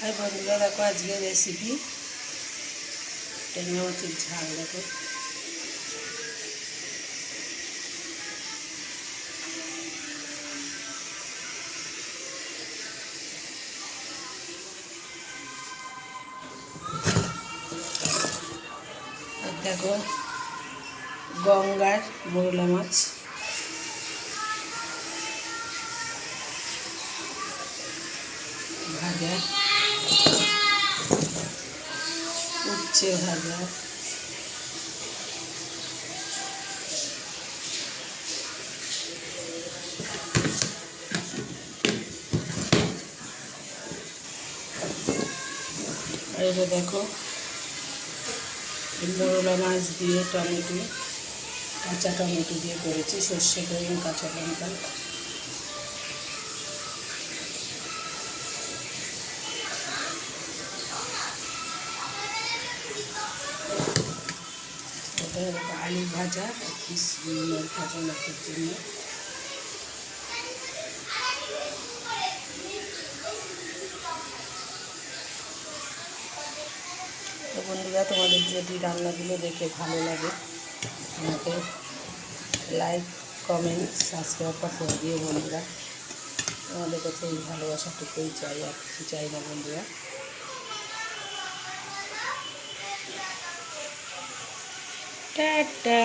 High বন্ধুরা, দেখো আজকের রেসিপি ট্যাংরা মাছের ঝাল। দেখো আর দেখো গঙ্গার মৌলা মাছ, ভাজা, উচ্ছে ভাজা, আর এটা দেখো মোরলা মাছ দিয়ে টমেটো, কাঁচা টমেটো দিয়ে করেছি, সর্ষে বেগুন, কাঁচা লঙ্কা। এটা আলু ভাজা, পিস ভাজা মাছের জন্য। তো বন্ধুরা, তোমাদের যদি রান্নাগুলো দেখে ভালো লাগে আমাকে লাইক, কমেন্ট, সাবস্ক্রাইবটা করে দিও বন্ধুরা। তোমাদের কাছে এই ভালোবাসাটুকুই চাই, আর কিছু চাই না বন্ধুরা। টাটা।